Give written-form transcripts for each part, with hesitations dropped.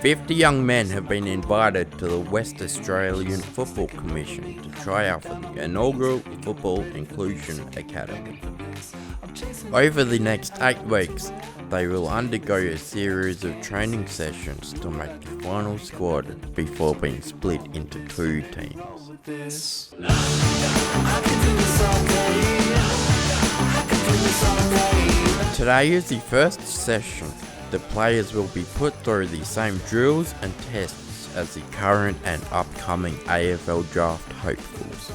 50 young men have been invited to the West Australian Football Commission to try out for the Inaugural Football Inclusion Academy. Over the next 8 weeks, they will undergo a series of training sessions to make the final squad before being split into 2 teams. Today is the first session. The players will be put through the same drills and tests as the current and upcoming AFL draft hopefuls.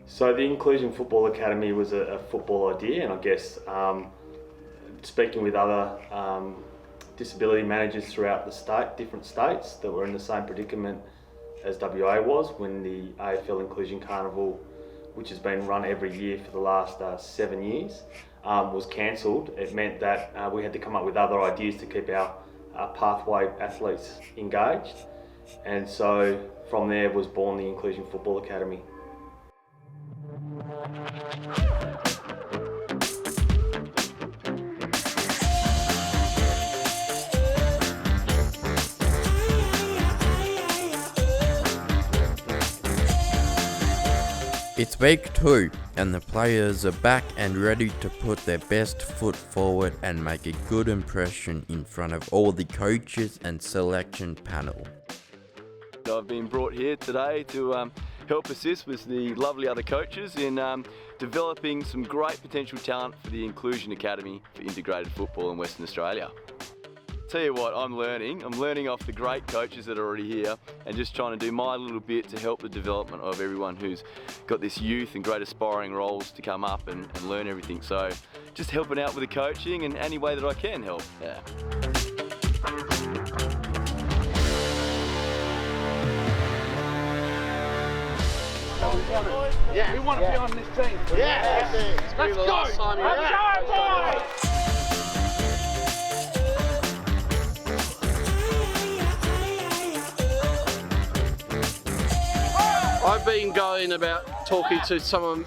So the Inclusion Football Academy was a football idea, and I guess speaking with other disability managers throughout the state, different states that were in the same predicament as WA was when the AFL Inclusion Carnival, which has been run every year for the last 7 years, was cancelled. It meant that we had to come up with other ideas to keep our pathway athletes engaged, and so from there was born the Inclusion Football Academy. It's week 2 and the players are back and ready to put their best foot forward and make a good impression in front of all the coaches and selection panel. I've been brought here today to help assist with the lovely other coaches in developing some great potential talent for the Inclusion Academy for integrated football in Western Australia. Tell you what, I'm learning off the great coaches that are already here and just trying to do my little bit to help the development of everyone who's got this youth and great aspiring roles to come up and learn everything. So just helping out with the coaching in any way that I can help. Yeah. We want to be on this team. Yeah, let's go! Let's go, boys! I've been going about talking to some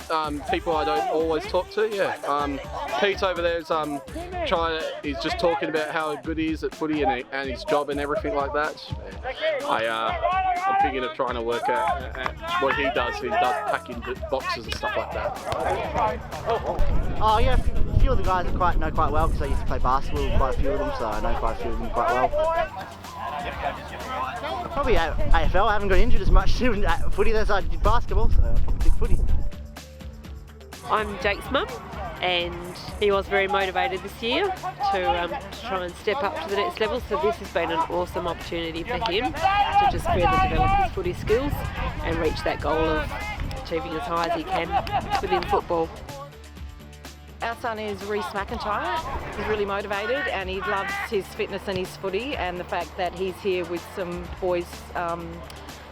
people I don't always talk to. Pete over there is he's just talking about how good he is at footy and his job and everything like that. I'm thinking of trying to work out what he does. He does packing boxes and stuff like that. Oh yeah, a few of the guys I know quite well because I used to play basketball with quite a few of them, so I know quite a few of them quite well. Probably AFL. I haven't got injured as much doing footy as I did basketball, so I'll probably pick footy. I'm Jake's mum, and he was very motivated this year to try and step up to the next level, so this has been an awesome opportunity for him to just further develop his footy skills and reach that goal of achieving as high as he can within football. Our son is Reece McIntyre. He's really motivated and he loves his fitness and his footy, and the fact that he's here with some boys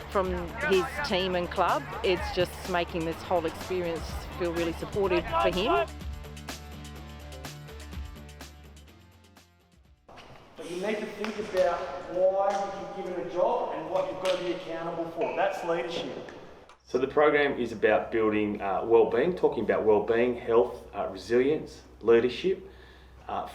from his team and club, it's just making this whole experience feel really supportive for him. But you need to think about why you've given a job and what you've got to be accountable for. That's leadership. So the program is about building well-being, talking about well-being, health, resilience, leadership.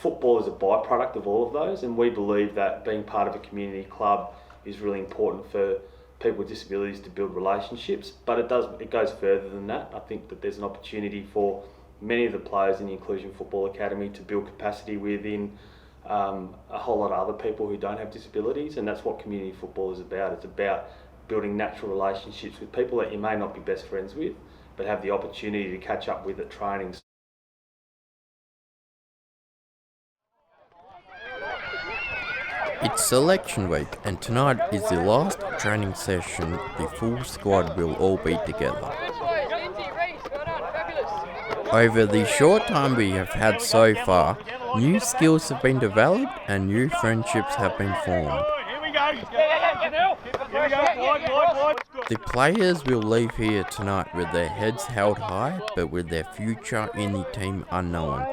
Football is a byproduct of all of those, and we believe that being part of a community club is really important for people with disabilities to build relationships, but it goes further than that. I think that there's an opportunity for many of the players in the Inclusion Football Academy to build capacity within a whole lot of other people who don't have disabilities, and that's what community football is about. It's about building natural relationships with people that you may not be best friends with, but have the opportunity to catch up with at training. It's selection week and tonight is the last training session. The full squad will all be together. Over the short time we have had so far, new skills have been developed and new friendships have been formed. The players will leave here tonight with their heads held high, but with their future in the team unknown.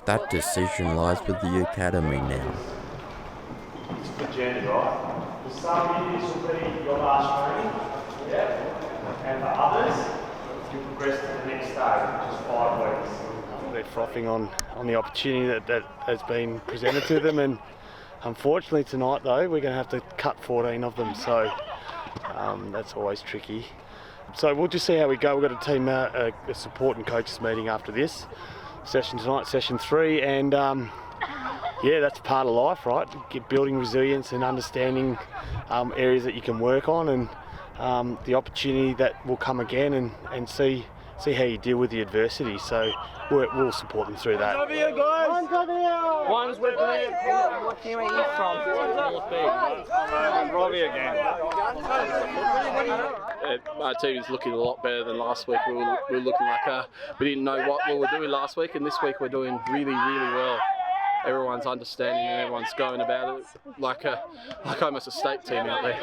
That decision lies with the academy now. It's a good journey, right? For some of you, this will be your last training, and for others, you progress to the next stage, which is 5 weeks. They're frothing on the opportunity that has been presented to them, and unfortunately tonight though we're going to have to cut 14 of them, so that's always tricky. So we'll just see how we go. We've got a team a support and coaches meeting after this session tonight, session 3, and yeah, that's part of life, right? Building resilience and understanding areas that you can work on, and the opportunity that will come again, and see how you deal with the adversity. So we'll support them through that. One's with me. What team are you from? Robbie again. Our team is looking a lot better than last week. We were looking like we didn't know what we were doing last week, and this week we're doing really, really well. Everyone's understanding and everyone's going about it like almost a state team out there.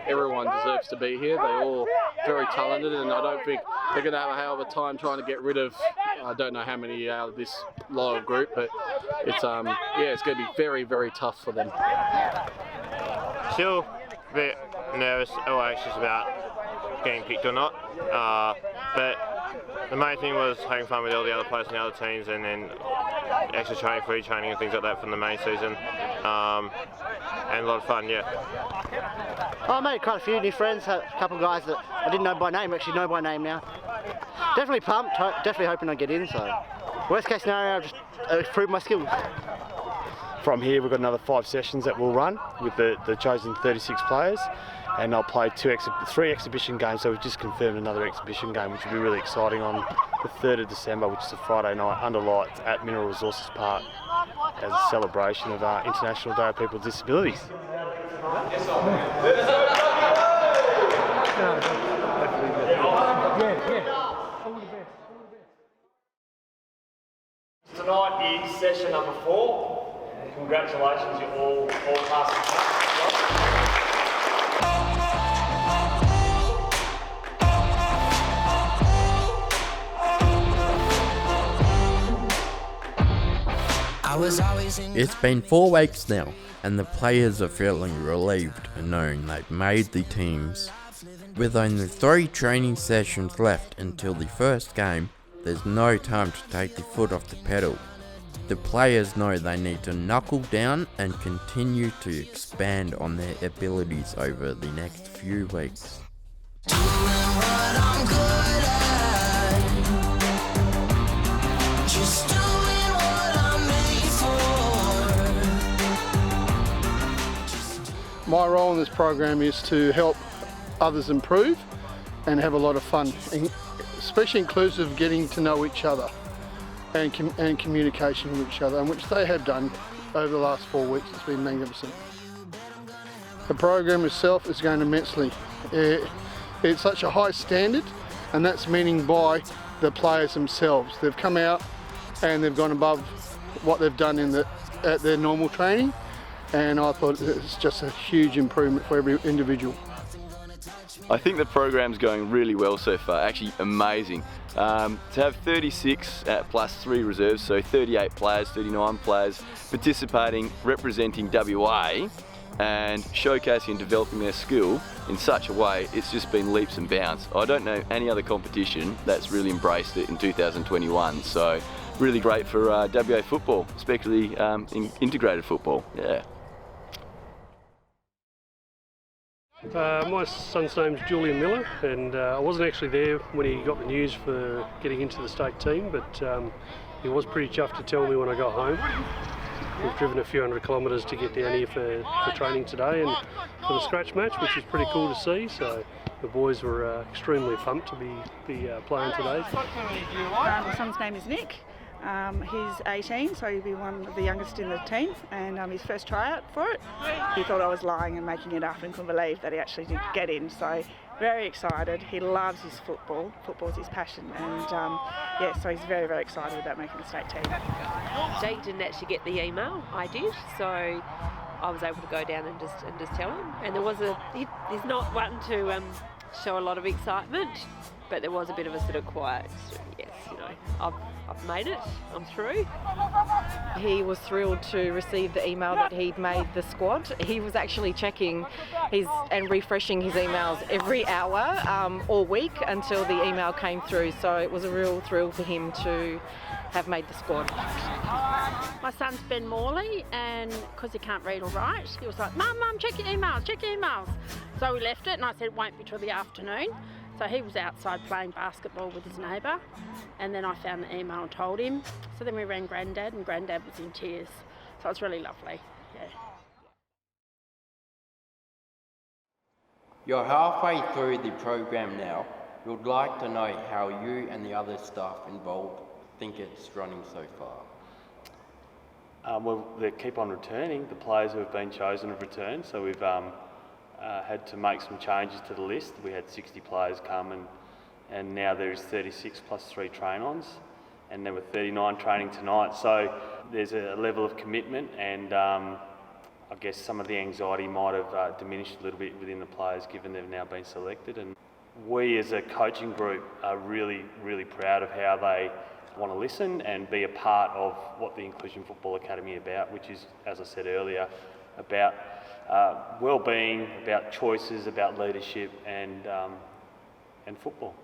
Everyone deserves to be here. They're all very talented, and I don't think they're going to have a hell of a time trying to get rid of, I don't know how many out of this lower group, but it's it's going to be very, very tough for them. Still a bit nervous or anxious about getting picked or not, but the main thing was having fun with all the other players and the other teams, and then extra training, free training and things like that from the main season, and a lot of fun, yeah. I made quite a few new friends, a couple of guys that I didn't know by name, actually know by name now. Definitely pumped, definitely hoping I get in, so worst case scenario, I'll just improve my skills. From here we've got another 5 sessions that we'll run with the chosen 36 players, and I'll play 3 exhibition games, so we've just confirmed another exhibition game, which will be really exciting on the 3rd of December, which is a Friday night under lights at Mineral Resources Park as a celebration of our International Day of People with Disabilities. Tonight is session number 4. Congratulations, you're all passed the test. It's been 4 weeks now, and the players are feeling relieved knowing they've made the teams. With only 3 training sessions left until the first game, there's no time to take the foot off the pedal. The players know they need to knuckle down and continue to expand on their abilities over the next few weeks. My role in this program is to help others improve and have a lot of fun, especially inclusive of getting to know each other and communication with each other, and which they have done over the last 4 weeks. It's been magnificent. The program itself is going immensely. It's such a high standard, and that's meaning by the players themselves. They've come out and they've gone above what they've done at their normal training, and I thought it's just a huge improvement for every individual. I think the program's going really well so far, actually amazing. To have 36 plus 3 reserves, so 38 players, 39 players participating, representing WA and showcasing and developing their skill in such a way, it's just been leaps and bounds. I don't know any other competition that's really embraced it in 2021, so really great for WA football, especially in integrated football, yeah. My son's name's Julian Miller, and I wasn't actually there when he got the news for getting into the state team, but he was pretty chuffed to tell me when I got home. We've driven a few hundred kilometres to get down here for training today and for the scratch match, which is pretty cool to see. So the boys were extremely pumped to be playing today. My son's name is Nick. He's 18, so he'll be one of the youngest in the team, and his first tryout for it. He thought I was lying and making it up and couldn't believe that he actually did get in, so very excited. He loves his football. Football's his passion, and so he's very, very excited about making the state team. Jake didn't actually get the email, I did, so I was able to go down and just tell him. And there was he's not one to show a lot of excitement, but there was a bit of a sort of quiet, yes, I've made it, I'm through. He was thrilled to receive the email that he'd made the squad. He was actually checking and refreshing his emails every hour all week until the email came through. So it was a real thrill for him to have made the squad. My son's Ben Morley, and because he can't read or write, he was like, Mum, check your emails. So we left it, and I said it won't be till the afternoon. So he was outside playing basketball with his neighbour, and then I found the email and told him. So then we rang Grandad, and Grandad was in tears. So it's really lovely, yeah. You're halfway through the program now. We'd like to know how you and the other staff involved think it's running so far. Well, they keep on returning. The players who have been chosen have returned, so we've had to make some changes to the list. We had 60 players come, and now there is 36 plus 3 train-ons, and there were 39 training tonight. So there's a level of commitment, and I guess some of the anxiety might have diminished a little bit within the players, given they've now been selected. And we as a coaching group are really, really proud of how they want to listen and be a part of what the Inclusion Football Academy is about, which is, as I said earlier, about well-being, about choices, about leadership, and football.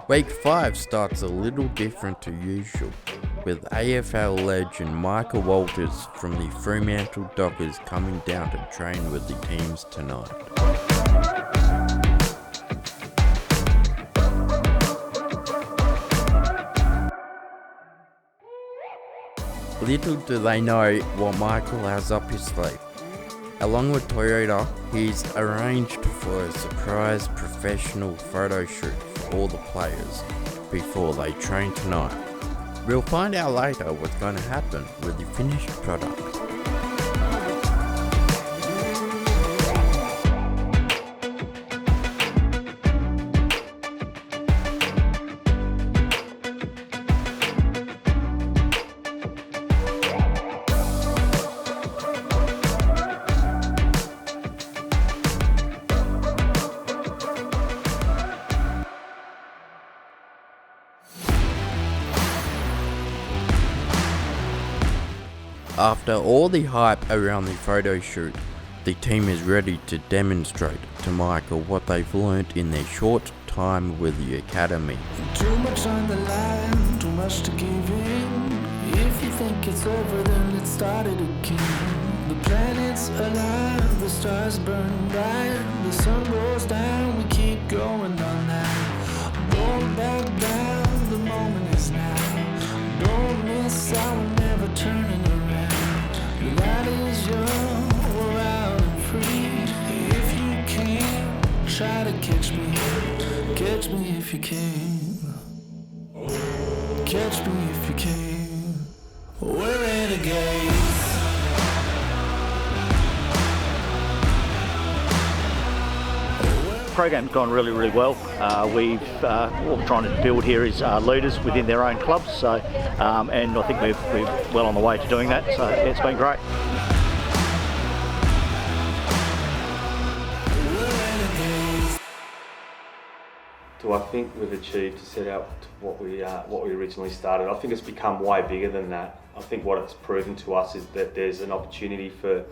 Week 5 starts a little different to usual, with AFL legend Michael Walters from the Fremantle Dockers coming down to train with the teams tonight. Little do they know what Michael has up his sleeve. Along with Toyota, he's arranged for a surprise professional photo shoot for all the players before they train tonight. We'll find out later what's going to happen with the finished product. After all the hype around the photo shoot, the team is ready to demonstrate to Michael what they've learnt in their short time with the academy. Too much on the line, too much to give in. If you think it's over, then let's start it again. The planets alive, the stars burn bright, the sun goes down, we keep going on now. Don't back down, the moment is now. Don't miss out, we're never turning around. Your light is young, we're out and free. If you can, try to catch me if you can. Catch me if you can. We're renegades. The program's gone really, really well. What we're trying to build here is leaders within their own clubs. So, and I think we're well on the way to doing that. So it's been great. Do I think we've achieved to set out what we originally started? I think it's become way bigger than that. I think what it's proven to us is that there's an opportunity for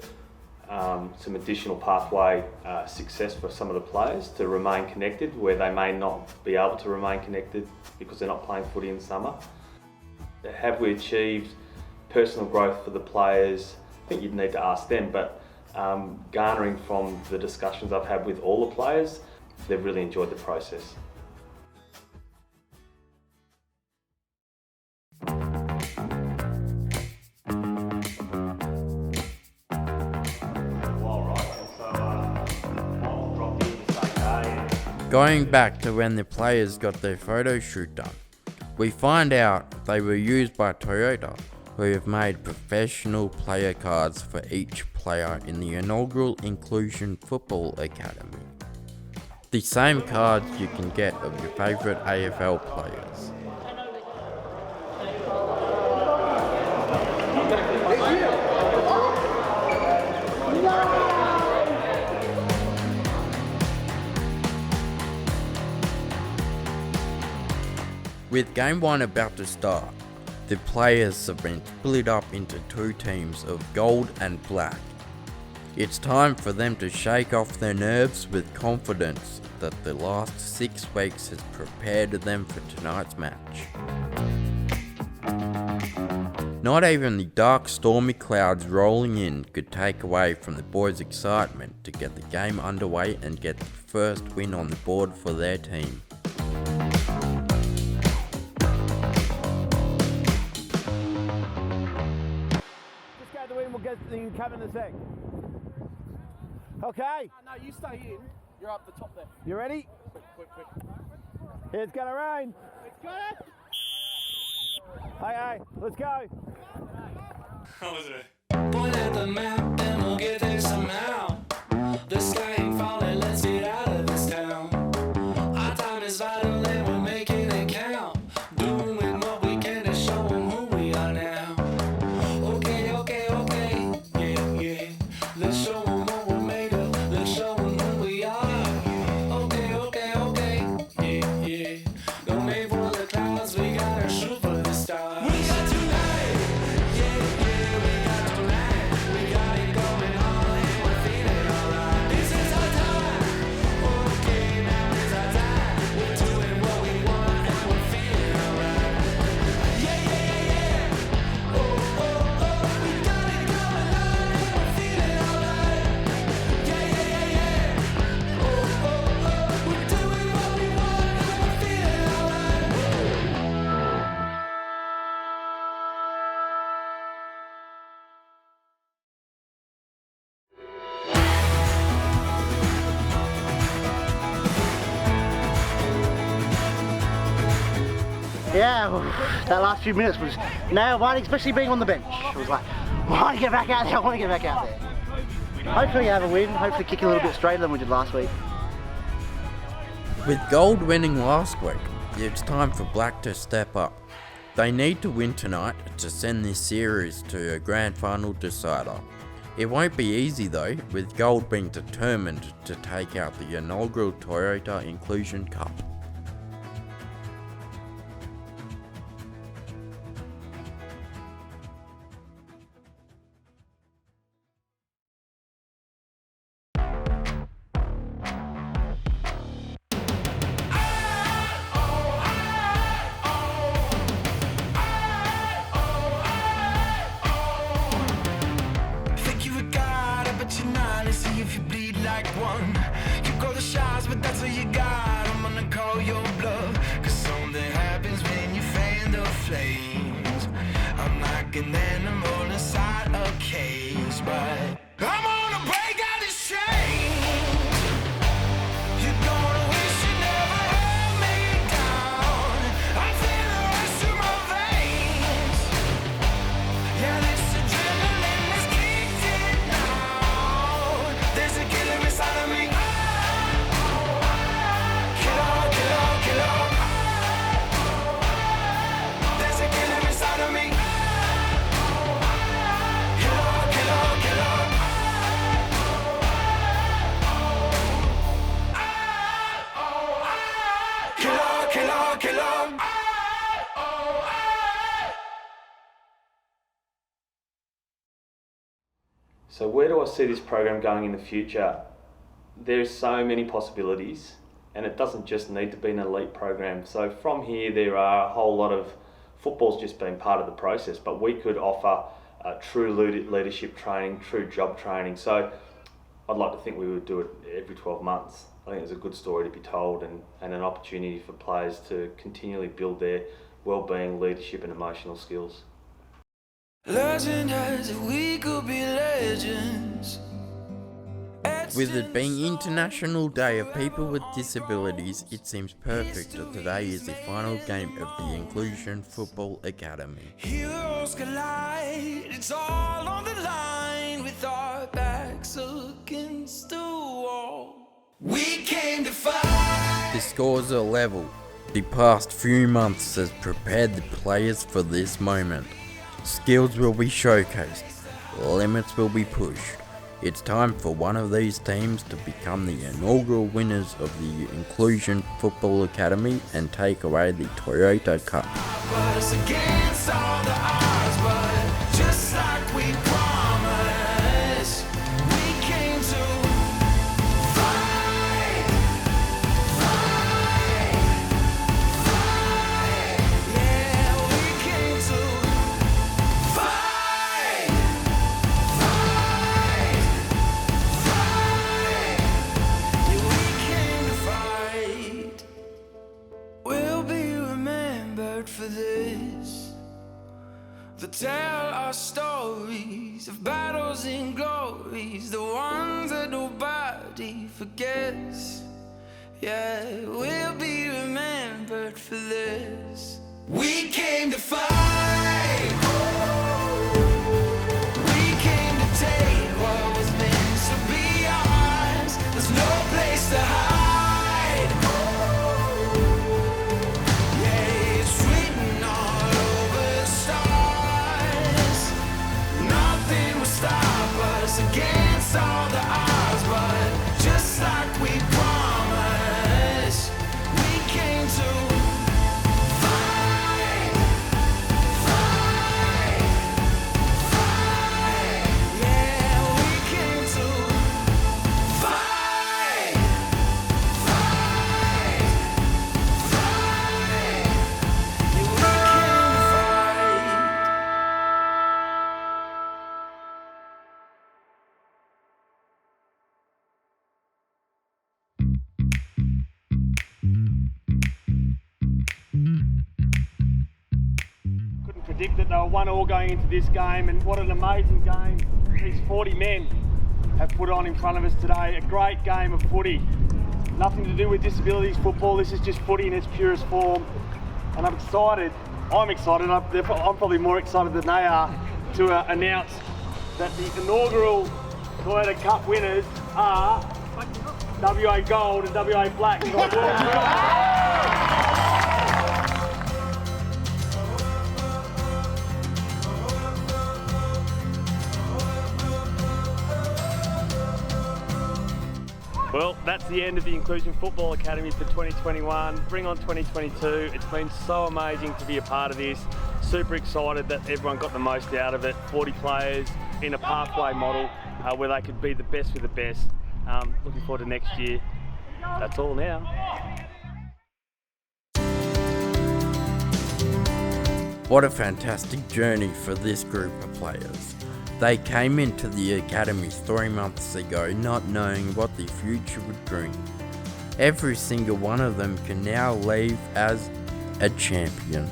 some additional pathway success for some of the players to remain connected where they may not be able to remain connected because they're not playing footy in summer. Have we achieved personal growth for the players? I think you'd need to ask them, but garnering from the discussions I've had with all the players, they've really enjoyed the process. Going back to when the players got their photo shoot done, we find out they were used by Toyota, who have made professional player cards for each player in the Inaugural Inclusion Football Academy. The same cards you can get of your favourite AFL players. With game 1 about to start, the players have been split up into 2 teams of gold and black. It's time for them to shake off their nerves with confidence that the last 6 weeks has prepared them for tonight's match. Not even the dark stormy clouds rolling in could take away from the boys' excitement to get the game underway and get the first win on the board for their team. Just go to the win, we'll get the cover in a sec. Okay. No, you stay in. You're up the top there. You ready? Quick. It's gonna rain. Let's go. Okay, let's go. Point at the map and we'll get there somehow. The sky ain't falling, let's get out of this town. Our time is vital and we're making it count. Doing what we can to show them who we are now. Okay, yeah. Let's show them what we're made of. Let's show them who we are. Okay, yeah. Don't aim for the clouds, we gotta shoot for the stars. We got tonight, yeah, we got tonight. We got it going on and we're feeling alright. This is our time, okay, now is our time. We're doing what we want and we're feeling alright. Yeah. Oh, we got it going on and we're feeling alright. Yeah. Oh, we're doing what we want and we're feeling alright. Yeah, that last few minutes was nail biting, especially being on the bench. It was like, I want to get back out there, Hopefully have a win, hopefully kick a little bit straighter than we did last week. With gold winning last week, it's time for black to step up. They need to win tonight to send this series to a grand final decider. It won't be easy though, with gold being determined to take out the Inaugural Toyota Inclusion Cup. Think you a god, but you're not. Let's see if you bleed like one. You call the shots, but that's all you got. I'm gonna call your bluff, 'cause something happens when you fan the flames. I'm like an animal inside a cage, but I'm gonna break out this chain. You're gonna wish you never held me down. I feel the rush through my veins. Yeah, this adrenaline is kicked in now. There's a killer inside of me. Killer. There's a killer inside of me. Killer. Killer. So where do I see this program going in the future? There's so many possibilities, and it doesn't just need to be an elite program. So from here, there are a whole lot of football's just been part of the process, but we could offer true leadership training, true job training. So I'd like to think we would do it every 12 months. I think there's a good story to be told and an opportunity for players to continually build their well-being, leadership and emotional skills. Legend as we could be legends. With it being International Day of People with Disabilities, it seems perfect that today is the final game of the Inclusion Football Academy. Heroes collide, it's all on the line with our backs against the wall. We came to fight. The scores are level. The past few months has prepared the players for this moment. Skills will be showcased, limits will be pushed, It's time for one of these teams to become the inaugural winners of the Inclusion Football Academy and take away the Toyota Cup. For this, to tell our stories of battles and glories, the ones that nobody forgets. Yeah, we'll be remembered for this. We came to fight. We came to take what was meant to be ours. There's no place to hide. Against all the odds, but just like we promised, we came to fight, fight, fight. Yeah, we came to fight, fight, fight. Yeah, we came to fight. Predict that they were 1-1 going into this game, and what an amazing game these 40 men have put on in front of us today. A great game of footy. Nothing to do with disabilities football, this is just footy in its purest form. And I'm excited, I'm probably more excited than they are to announce that the inaugural Toyota Cup winners are WA Gold and WA Black. Well, that's the end of the Inclusion Football Academy for 2021. Bring on 2022. It's been so amazing to be a part of this. Super excited that everyone got the most out of it. 40 players in a pathway model where they could be the best with the best. Looking forward to next year. That's all now. What a fantastic journey for this group of players. They came into the academy 3 months ago not knowing what the future would bring. Every single one of them can now leave as a champion.